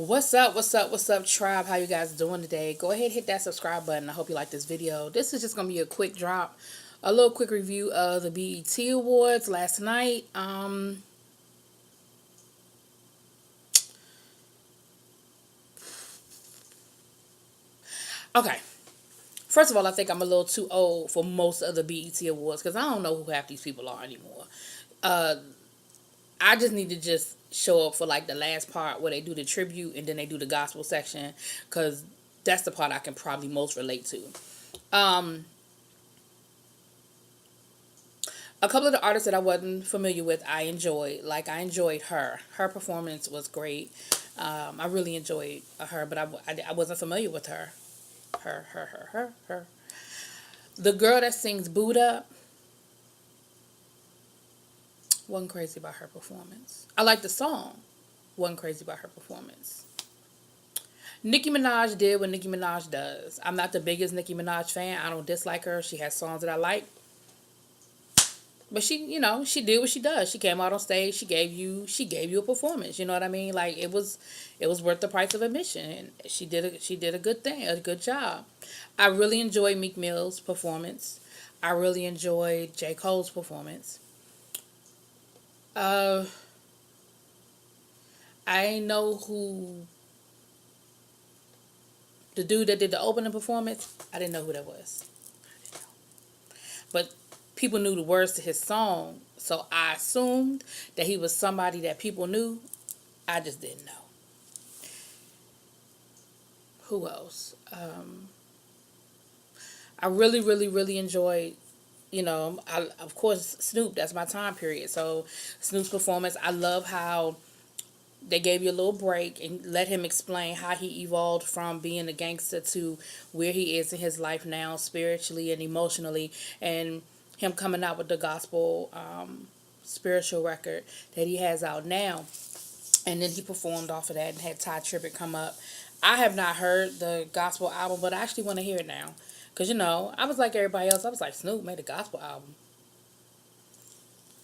What's up? What's up? What's up, tribe? How you guys doing today? Go ahead, hit that subscribe button. I hope you like this video. This is just gonna be a quick drop, a little quick review of the BET Awards last night. Okay. First of all, I think I'm a little too old for most of the BET Awards because I don't know who half these people are anymore. Uh, I just need to just show up for like the last part where they do the tribute and then they do the gospel section because that's the part I can probably most relate to. Um, a couple of the artists that I wasn't familiar with, I enjoyed. Like I enjoyed her. Her performance was great. I really enjoyed her, but I wasn't familiar with her. Her. The girl that sings Buddha, wasn't crazy about her performance. I like the song. Wasn't crazy about her performance. Nicki Minaj did what Nicki Minaj does. I'm not the biggest Nicki Minaj fan. I don't dislike her. She has songs that I like. But she did what she does. She came out on stage. She gave you a performance. You know what I mean? Like it was worth the price of admission. And she did a good thing, a good job. I really enjoyed Meek Mill's performance. I really enjoyed J. Cole's performance. Uh, I know who the dude that did the opening performance. I didn't know who that was, but people knew the words to his song, so I assumed that he was somebody that people knew. I just didn't know. Who else? I really, really, really enjoyed. Of course Snoop. That's my time period. So Snoop's performance. I love how they gave you a little break and let him explain how he evolved from being a gangster to where he is in his life now, spiritually and emotionally, and him coming out with the gospel spiritual record that he has out now. And then he performed off of that and had Ty Tribbett come up. I have not heard the gospel album, but I actually want to hear it now. Because, I was like everybody else. I was like, Snoop made a gospel album.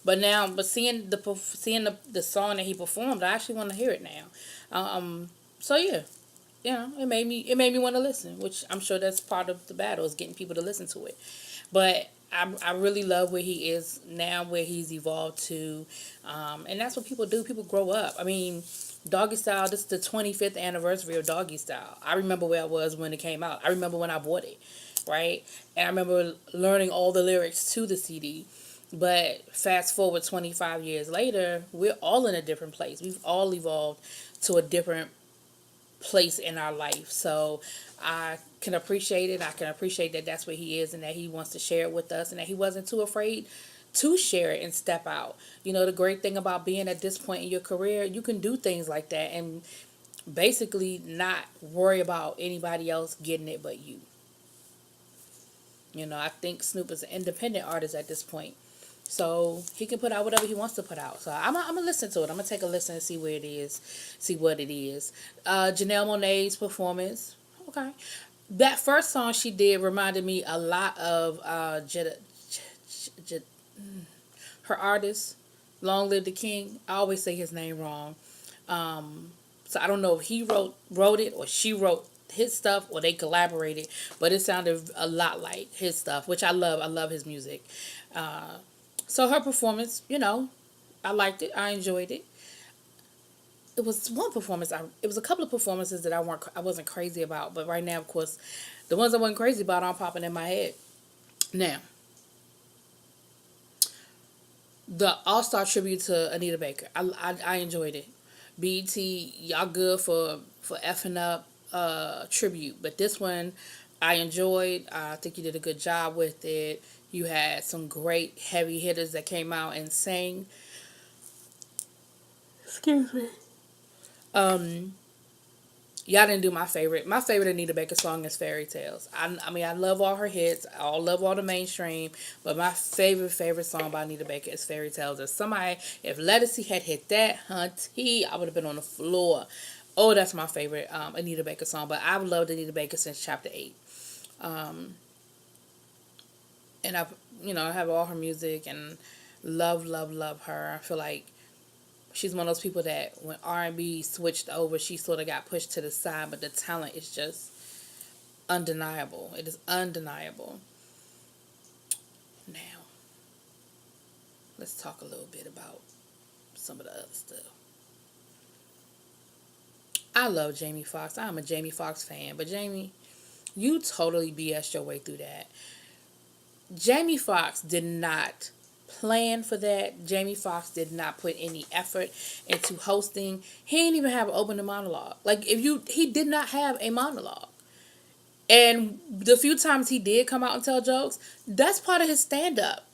But seeing the song that he performed, I actually want to hear it now. So yeah, it made me want to listen, which I'm sure that's part of the battle is getting people to listen to it. But I really love where he is now, where he's evolved to, and that's what people do. People grow up. I mean, Doggy Style. This is the 25th anniversary of Doggy Style. I remember where I was when it came out. I remember when I bought it, right? And I remember learning all the lyrics to the CD. But fast forward 25 years later, we're all in a different place. We've all evolved to a different place in our life. So I can appreciate it. I can appreciate that that's where he is and that he wants to share it with us and that he wasn't too afraid to share it and step out. The great thing about being at this point in your career, you can do things like that and basically not worry about anybody else getting it but you. I think Snoop is an independent artist at this point. So he can put out whatever he wants to put out. So I'm going to listen to it. I'm going to take a listen and see where it is, see what it is. Janelle Monáe's performance. Okay. That first song she did reminded me a lot of her artist, Long Live the King. I always say his name wrong. So I don't know if he wrote it or she wrote his stuff or they collaborated, but it sounded a lot like his stuff, which I love. I love his music. So her performance, I liked it. I enjoyed it. It was one performance. It was a couple of performances that I wasn't crazy about, but right now, of course, the ones I wasn't crazy about aren't popping in my head. Now, the All Star tribute to Anita Baker, I enjoyed it. BT, y'all good for effing up tribute, but this one I enjoyed. I think you did a good job with it. You had some great heavy hitters that came out and sang. Excuse me. Um, y'all didn't do my favorite. My favorite Anita Baker song is Fairy Tales. I mean, I love all her hits. I love all the mainstream. But my favorite song by Anita Baker is Fairy Tales. If Lettucey had hit that, hunty, I would have been on the floor. Oh, that's my favorite Anita Baker song. But I've loved Anita Baker since Chapter 8. Um, and I have all her music and love her. I feel like She's one of those people that when R&B switched over, she sort of got pushed to the side, but the talent is just undeniable. It is undeniable. Now, let's talk a little bit about some of the other stuff. I love Jamie Foxx. I'm a Jamie Foxx fan, but Jamie, you totally BS your way through that. Jamie Foxx did not plan for that. Jamie Foxx did not put any effort into hosting. He didn't even have an opening monologue. He did not have a monologue. And the few times he did come out and tell jokes, that's part of his stand up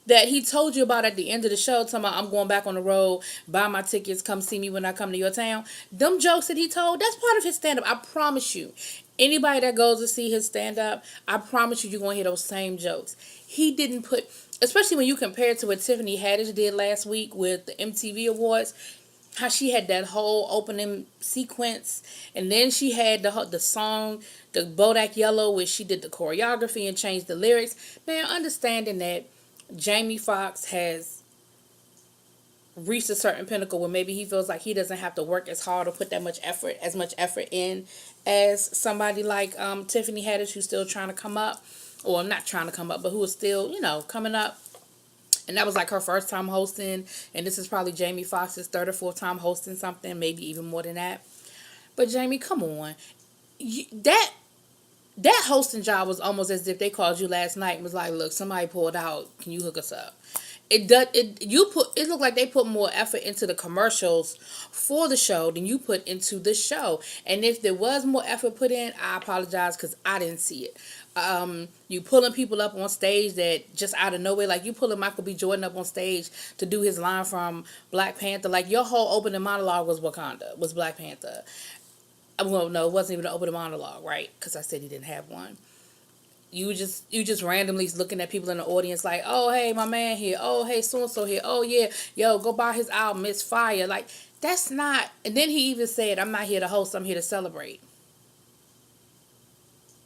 that he told you about at the end of the show, talking about I'm going back on the road, buy my tickets, come see me when I come to your town. Them jokes that he told, that's part of his stand up. I promise you. Anybody that goes to see his stand up, I promise you're going to hear those same jokes. He didn't put, especially when you compare it to what Tiffany Haddish did last week with the MTV Awards, how she had that whole opening sequence, and then she had the song, the Bodak Yellow, where she did the choreography and changed the lyrics. Now, understanding that Jamie Foxx has reached a certain pinnacle where maybe he feels like he doesn't have to work as hard or put that much effort in as somebody like Tiffany Haddish, who's still trying to come up, or not trying to come up, but who is still, coming up. And that was like her first time hosting, and this is probably Jamie Foxx's third or fourth time hosting something, maybe even more than that. But Jamie, come on, that hosting job was almost as if they called you last night and was like, "Look, somebody pulled out. Can you hook us up?" It looked like they put more effort into the commercials for the show than you put into the show. And if there was more effort put in, I apologize because I didn't see it. You pulling people up on stage that just out of nowhere, like you pulling Michael B. Jordan up on stage to do his line from Black Panther. Like your whole opening monologue was Black Panther. Well, no, it wasn't even an opening monologue, right? Because I said he didn't have one. You just randomly looking at people in the audience like, oh, hey, my man here. Oh, hey, so-and-so here. Oh, yeah. Yo, go buy his album. It's fire. Like, that's not... And then he even said, I'm not here to host. I'm here to celebrate.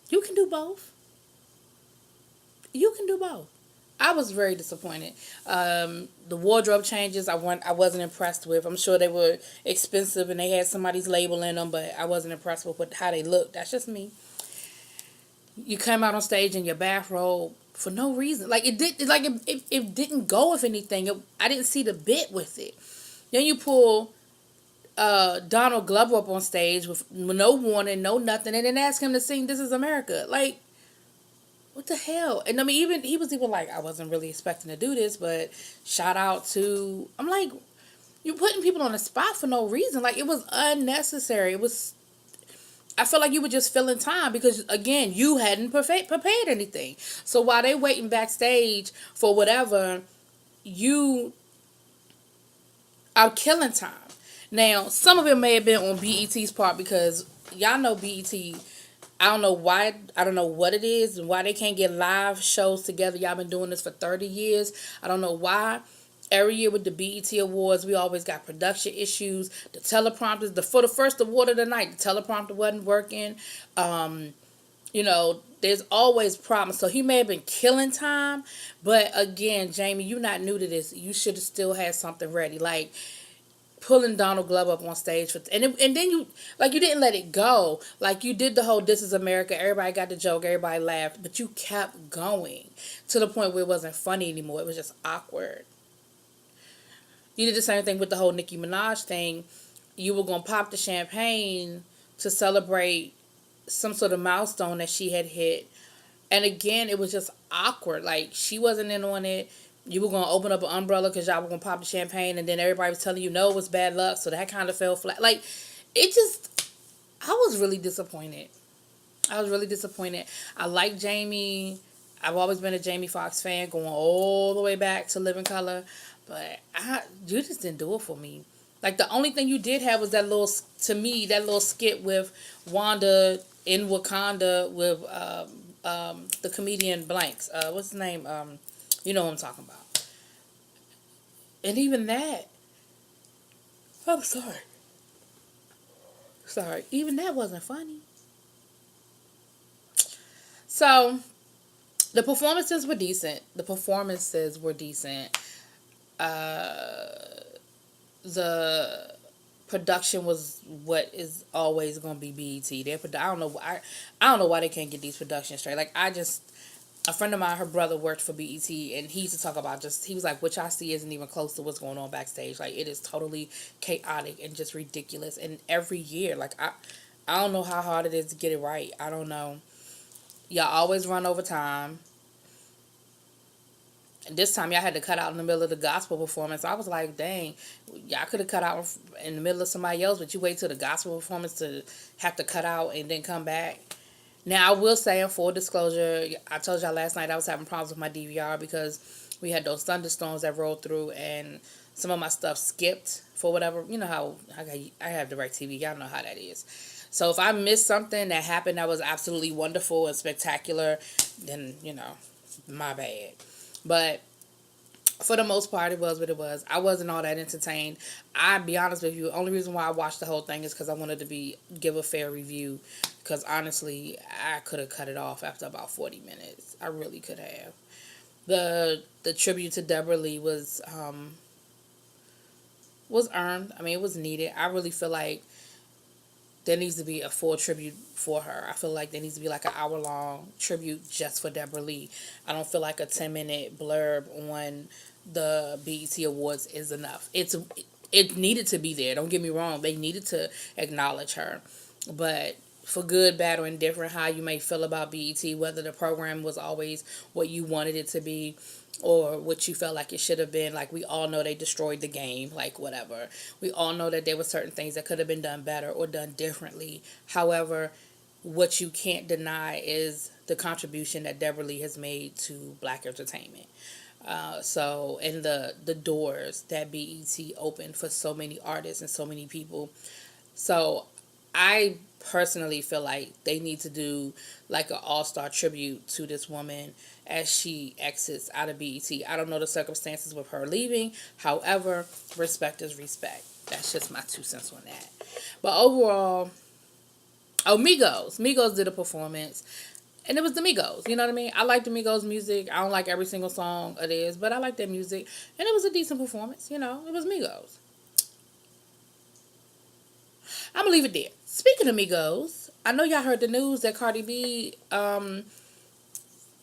You can do both. You can do both. I was very disappointed. The wardrobe changes I wasn't impressed with. I'm sure they were expensive and they had somebody's label in them, but I wasn't impressed with how they looked. That's just me. You come out on stage in your bathrobe for no reason. Like it didn't go with anything. I didn't see the bit with it. Then you pull Donald Glover up on stage with no warning, no nothing, and then ask him to sing "This Is America." Like, what the hell? And I mean, even he was even like, I wasn't really expecting to do this, but shout out to. I'm like, you're putting people on the spot for no reason. Like it was unnecessary. It was. I feel like you were just filling time because, again, you hadn't prepared anything. So while they waiting backstage for whatever, you are killing time. Now, some of it may have been on BET's part because y'all know BET, I don't know why, I don't know what it is and why they can't get live shows together. Y'all been doing this for 30 years. I don't know why. Every year with the BET Awards, we always got production issues. The teleprompters, for the first award of the night, the teleprompter wasn't working. There's always problems. So he may have been killing time. But again, Jamie, you're not new to this. You should have still had something ready. Like pulling Donald Glover up on stage. And then you didn't let it go. Like you did the whole "This Is America." Everybody got the joke. Everybody laughed. But you kept going to the point where it wasn't funny anymore. It was just awkward. You did the same thing with the whole Nicki Minaj thing. You were going to pop the champagne to celebrate some sort of milestone that she had hit. And again, it was just awkward. Like, she wasn't in on it. You were going to open up an umbrella because y'all were going to pop the champagne. And then everybody was telling you, no, it was bad luck. So that kind of fell flat. Like, I was really disappointed. I like Jamie. I've always been a Jamie Foxx fan, going all the way back to Living Color. But you just didn't do it for me. Like, the only thing you did have was that little skit with Wanda in Wakanda with the comedian Blanks. What's his name? You know what I'm talking about. And even that, I'm sorry. Even that wasn't funny. So, the performances were decent. the production was what is always going to be BET. I don't know. I don't know why they can't get these productions straight. Like I just, a friend of mine, her brother worked for BET, and he used to talk about just, he was like, what y'all see isn't even close to what's going on backstage. Like it is totally chaotic and just ridiculous. And every year, like I don't know how hard it is to get it right. I don't know. Y'all always run over time. And this time y'all had to cut out in the middle of the gospel performance. I was like, dang, y'all could have cut out in the middle of somebody else, but you wait till the gospel performance to have to cut out and then come back. Now, I will say, in full disclosure, I told y'all last night I was having problems with my DVR because we had those thunderstorms that rolled through and some of my stuff skipped for whatever. You know how I have DirecTV. Y'all know how that is. So if I missed something that happened that was absolutely wonderful and spectacular, then, my bad. But for the most part, it was what it was. I wasn't all that entertained. I'll be honest with you. The only reason why I watched the whole thing is because I wanted to give a fair review. Because honestly, I could have cut it off after about 40 minutes. I really could have. The tribute to Deborah Lee was earned. I mean, it was needed. I really feel like there needs to be a full tribute for her. I feel like there needs to be like an hour-long tribute just for Deborah Lee. I don't feel like a 10-minute blurb on the BET Awards is enough. It needed to be there. Don't get me wrong. They needed to acknowledge her. But for good, bad, or indifferent, how you may feel about BET, whether the program was always what you wanted it to be, or what you felt like it should have been. Like, we all know they destroyed the game, like, whatever. We all know that there were certain things that could have been done better or done differently. However, what you can't deny is the contribution that Deborah Lee has made to black entertainment. And the doors that BET opened for so many artists and so many people. So I personally feel like they need to do like an all-star tribute to this woman as she exits out of BET. I don't know the circumstances with her leaving. However, respect is respect. That's just my 2 cents on that. But overall, Migos. Migos did a performance. And it was the Migos. You know what I mean? I like the Migos music. I don't like every single song it is, but I like their music. And it was a decent performance. It was Migos. I'm going to leave it there. Speaking of Migos, I know y'all heard the news that Cardi B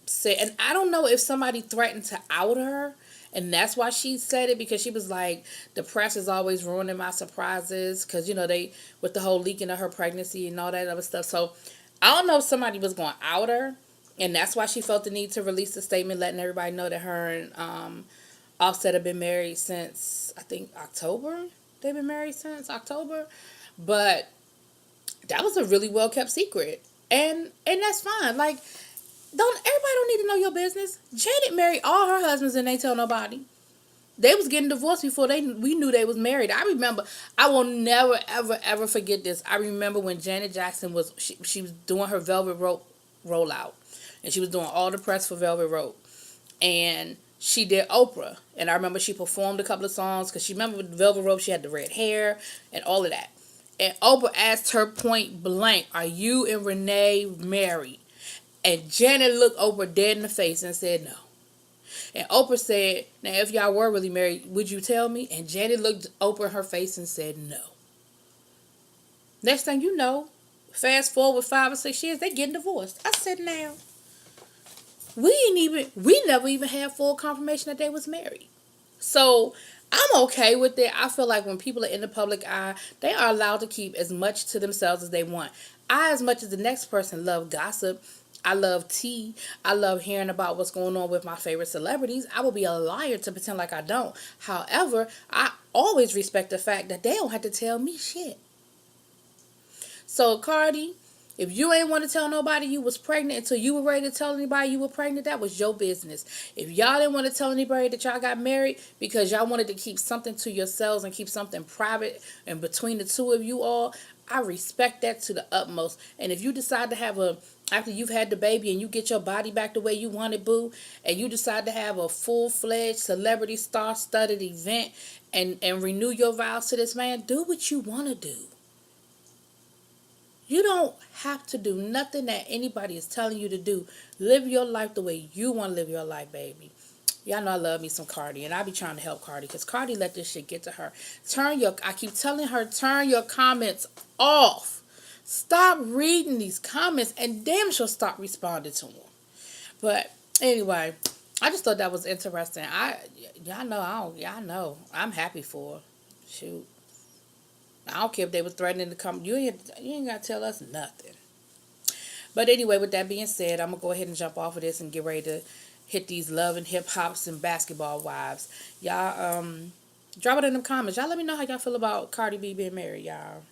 said, and I don't know if somebody threatened to out her, and that's why she said it, because she was like, the press is always ruining my surprises, because, they, with the whole leaking of her pregnancy and all that other stuff. So, I don't know if somebody was going to out her, and that's why she felt the need to release a statement letting everybody know that her and Offset have been married since, I think, October. They've been married since October. But that was a really well kept secret, and that's fine. Like, don't need to know your business. Janet married all her husbands and they tell nobody. They was getting divorced before we knew they was married. I remember. I will never ever ever forget this. I remember when Janet Jackson she was doing her Velvet Rope rollout, and she was doing all the press for Velvet Rope, and she did Oprah, and I remember she performed a couple of songs because she remember with Velvet Rope she had the red hair and all of that. And Oprah asked her point blank, "Are you and Renee married?" And Janet looked Oprah dead in the face and said no. And Oprah said, "Now if y'all were really married, would you tell me?" And Janet looked Oprah in her face and said no. Next thing you know, fast forward 5 or 6 years, they getting divorced. I said, now, we never even had full confirmation that they was married. So I'm okay with it. I feel like when people are in the public eye, they are allowed to keep as much to themselves as they want. As much as the next person, love gossip. I love tea. I love hearing about what's going on with my favorite celebrities. I will be a liar to pretend like I don't. However, I always respect the fact that they don't have to tell me shit. So, Cardi, if you ain't want to tell nobody you was pregnant until you were ready to tell anybody you were pregnant, that was your business. If y'all didn't want to tell anybody that y'all got married because y'all wanted to keep something to yourselves and keep something private and between the two of you all, I respect that to the utmost. And if you decide to have after you've had the baby and you get your body back the way you want it, boo, and you decide to have a full-fledged celebrity star-studded event and renew your vows to this man, do what you want to do. You don't have to do nothing that anybody is telling you to do. Live your life the way you want to live your life, baby. Y'all know I love me some Cardi, and I be trying to help Cardi because Cardi let this shit get to her. I keep telling her, turn your comments off. Stop reading these comments, and damn she'll stop responding to them. But anyway, I just thought that was interesting. Y'all know, I'm happy for her. Shoot, I don't care if they were threatening to come. You ain't gotta tell us nothing. But anyway, with that being said, I'm gonna go ahead and jump off of this and get ready to hit these love and hip hops and basketball wives. Y'all, drop it in the comments. Y'all let me know how y'all feel about Cardi B being married, y'all.